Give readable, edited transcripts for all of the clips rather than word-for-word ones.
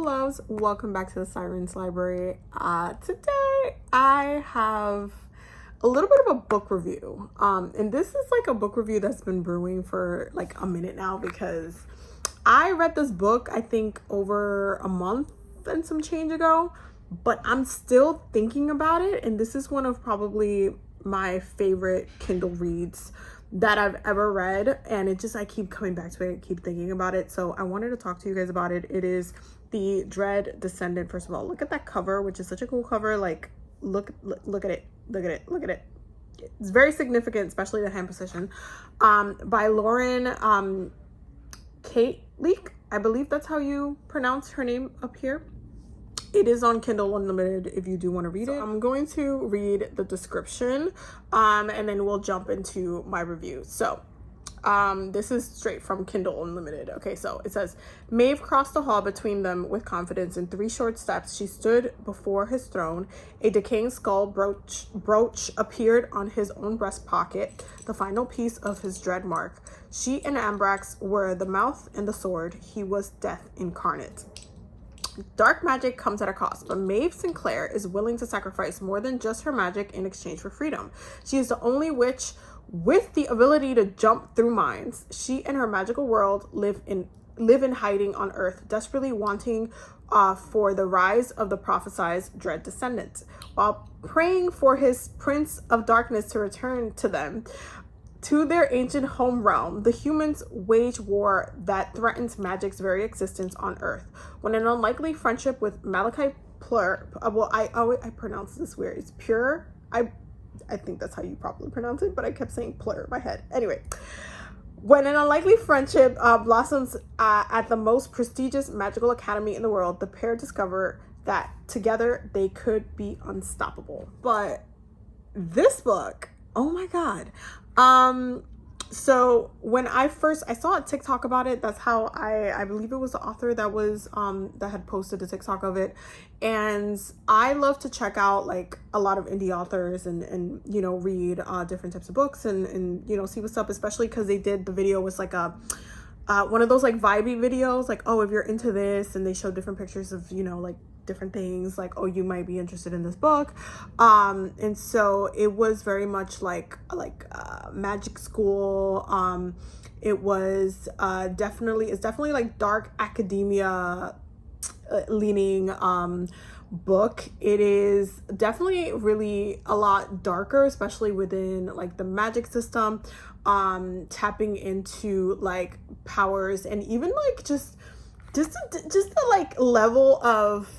loves, welcome back to the Siren's Library. Today I have a little bit of a book review, and this is like a book review that's been brewing for like a minute now because I read this book I think over a month and some change ago, but I'm still thinking about it, and this is one of probably my favorite Kindle reads that I've ever read, and I keep coming back to it, I keep thinking about it, so I wanted to talk to you guys about it. It is the Dread Descendant. First of all, look at that cover, which is such a cool cover. Like look at it, it's very significant, especially the hand position, by Lauren Kate Leak, I believe that's how you pronounce her name up here. It is on Kindle Unlimited if you do want to read it. I'm going to read the description and then we'll jump into my review. So this is straight from Kindle Unlimited. Okay, so it says, Maeve crossed the hall between them with confidence. In 3 short steps, she stood before his throne. A decaying skull brooch appeared on his own breast pocket, the final piece of his dread mark. She and Ambrax were the mouth and the sword. He was death incarnate. Dark magic comes at a cost, but Maeve Sinclair is willing to sacrifice more than just her magic in exchange for freedom. She is the only witch with the ability to jump through minds. She and her magical world live in hiding on Earth, desperately wanting for the rise of the prophesied Dread Descendant, while praying for his Prince of Darkness to return to them. To their ancient home realm, the humans wage war that threatens magic's very existence on Earth. When an unlikely friendship with Malachi Plur, I pronounce this weird. It's Pure. I think that's how you probably pronounce it, but I kept saying Plur in my head. Anyway, when an unlikely friendship blossoms at the most prestigious magical academy in the world, the pair discover that together they could be unstoppable. But this book, oh my God. So when I saw a TikTok about it, that's how I believe it was the author that had posted a TikTok of it. And I love to check out like a lot of indie authors and read different types of books and see what's up, especially because the video was like a one of those like vibey videos, like, oh, if you're into this, and they show different pictures of like different things, like, oh, you might be interested in this book, and so it was very much like magic school. It was definitely like dark academia leaning book. It is definitely really a lot darker, especially within like the magic system, tapping into like powers, and even like just the like level of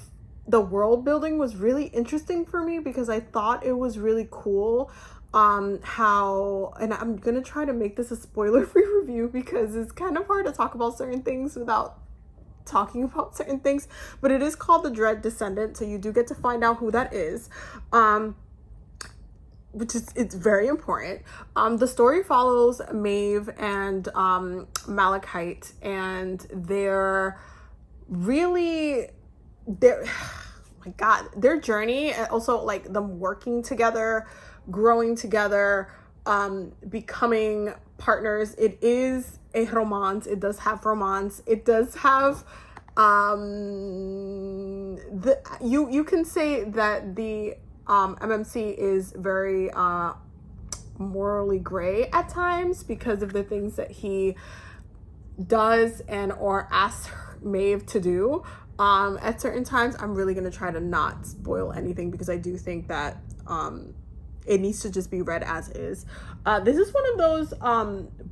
the world building was really interesting for me, because I thought it was really cool how, and I'm gonna try to make this a spoiler-free review because it's kind of hard to talk about certain things without talking about certain things, but it is called the Dread Descendant, so you do get to find out who that is, it's very important. The story follows Maeve and Malachite, and their journey, and also like them working together, growing together, becoming partners. It is a romance. It does have romance. It does have you can say that the MMC is very morally gray at times because of the things that he does or asks Maeve to do at certain times. I'm really going to try to not spoil anything because I do think that it needs to just be read as is. This is one of those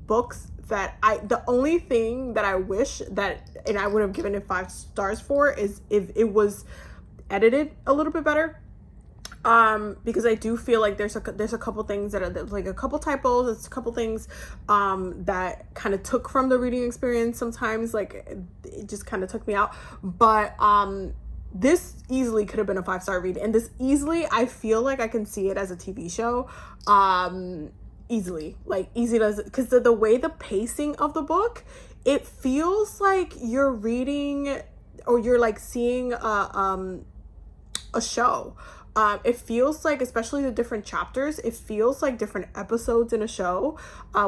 books that the only thing that I wish that, and I would have given it 5 stars for, is if it was edited a little bit better. Because I do feel like there's a couple things that are like a couple typos, it's a couple things that kind of took from the reading experience sometimes, like it just kind of took me out, but this easily could have been a 5-star read, and this easily, I feel like I can see it as a TV show, easily, because the way the pacing of the book, it feels like you're reading or you're like seeing a show. It feels like, especially the different chapters, it feels like different episodes in a show,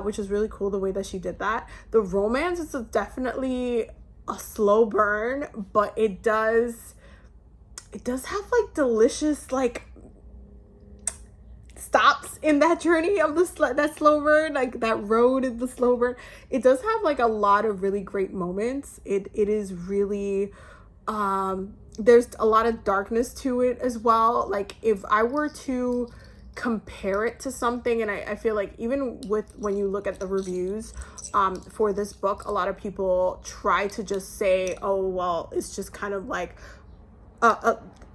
which is really cool the way that she did that. The romance is definitely a slow burn, but it does have like delicious like stops in that journey of that slow burn, like that road is the slow burn. It does have like a lot of really great moments. It is really there's a lot of darkness to it as well. Like if I were to compare it to something, and I feel like even with when you look at the reviews for this book, a lot of people try to just say, oh well, it's just kind of like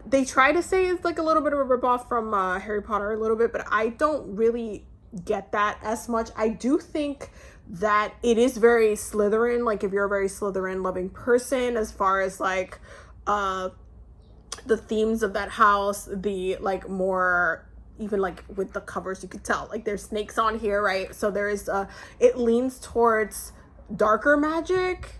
they try to say it's like a little bit of a ripoff from Harry Potter a little bit, but I don't really get that as much. I do think that it is very Slytherin, like if you're a very Slytherin loving person, as far as like the themes of that house, the like more, even like with the covers, you could tell like there's snakes on here, right? So there is it leans towards darker magic.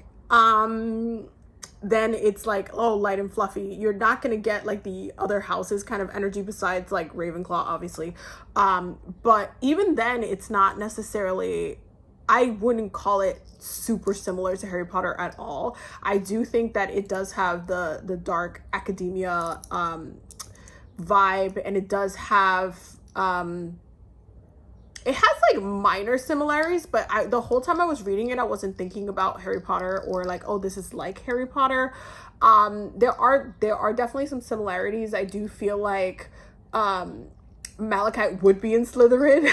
Then it's like, oh, light and fluffy. You're not gonna get like the other houses kind of energy besides like Ravenclaw, obviously. But even then, it's not necessarily, I wouldn't call it super similar to Harry Potter at all. I do think that it does have the dark academia vibe, and it does have it has like minor similarities, but the whole time I was reading it, I wasn't thinking about Harry Potter or like, oh, this is like Harry Potter. There are definitely some similarities. I do feel like Malachite would be in Slytherin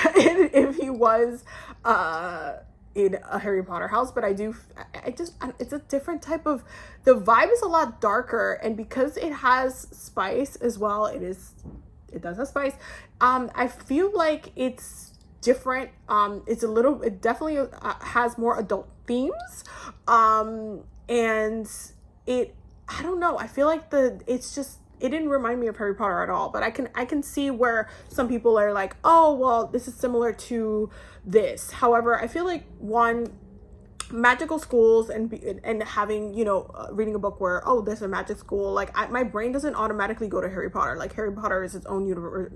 if he was in a Harry Potter house, but it's a different type of, the vibe is a lot darker, and because it has spice as well, it does have spice. I feel like it's different. It definitely has more adult themes. And I don't know, I feel like it didn't remind me of Harry Potter at all, but I can see where some people are like, oh, well, this is similar to this. However, I feel like magical schools and having, reading a book where, oh, there's a magic school, like my brain doesn't automatically go to Harry Potter. Like Harry Potter is its own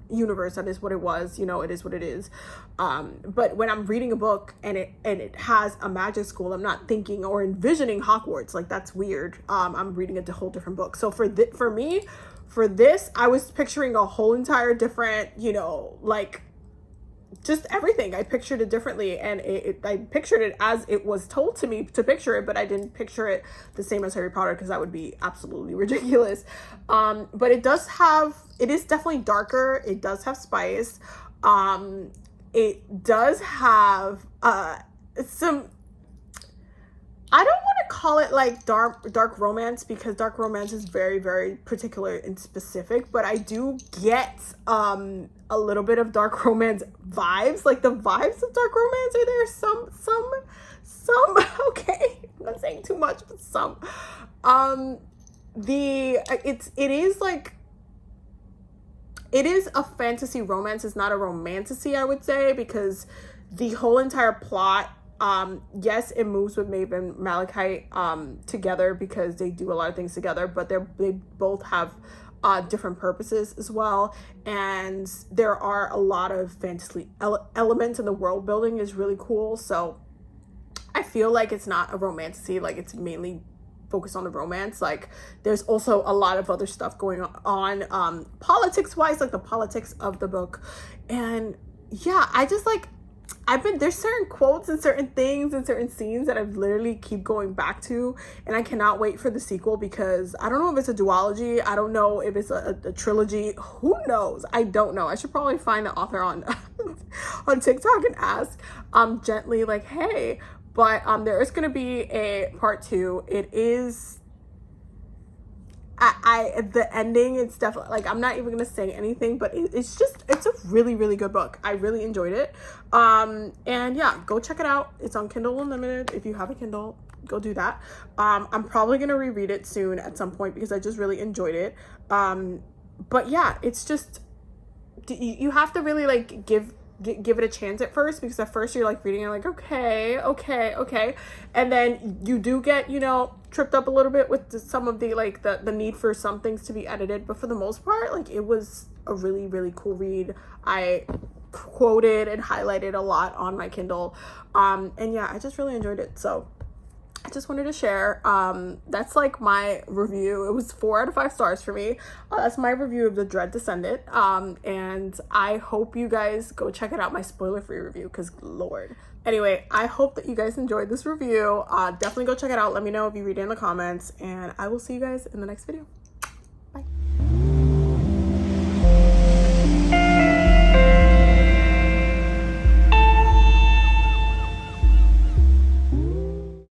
universe. That is what it was, it is what it is. But when I'm reading a book and it has a magic school, I'm not thinking or envisioning Hogwarts. Like that's weird. I'm reading a whole different book. So for me, for this, I was picturing a whole entire different, like just everything. I pictured it differently, and I pictured it as it was told to me to picture it, but I didn't picture it the same as Harry Potter, because that would be absolutely ridiculous. But it is definitely darker. It does have spice. It does have some, I don't want to call it like dark romance, because dark romance is very, very particular and specific, but I do get a little bit of dark romance vibes. Like the vibes of dark romance are there. Some okay, I'm not saying too much, but some. It is a fantasy romance. It's not a romantasy, I would say, because the whole entire plot, yes, it moves with Maeve and Malachite together because they do a lot of things together, but they both have different purposes as well, and there are a lot of fantasy elements, and the world building is really cool. So I feel like it's not a romantasy, like it's mainly focused on the romance. Like there's also a lot of other stuff going on politics wise, like the politics of the book. And yeah, I just like, there's certain quotes and certain things and certain scenes that I've literally keep going back to, and I cannot wait for the sequel, because I don't know if it's a duology. I don't know if it's a trilogy. Who knows? I don't know. I should probably find the author on on TikTok and ask gently, like, hey, but there is going to be a part 2. It is, the ending, it's definitely like, I'm not even gonna say anything, but it's a really, really good book. I really enjoyed it. And yeah, go check it out. It's on Kindle Unlimited. If you have a Kindle, go do that. I'm probably gonna reread it soon at some point, because I just really enjoyed it. But yeah, it's just, you have to really like give it a chance at first, because at first you're like reading it like, okay, and then you do get, tripped up a little bit with some of the like the need for some things to be edited, but for the most part, like, it was a really, really cool read. I quoted and highlighted a lot on my Kindle, and yeah, I just really enjoyed it. So I just wanted to share. That's like my review. It was 4 out of 5 stars for me. That's my review of the Dread Descendant. And I hope you guys go check it out, my spoiler-free review, because Lord. Anyway, I hope that you guys enjoyed this review. Definitely go check it out. Let me know if you read it in the comments, and I will see you guys in the next video.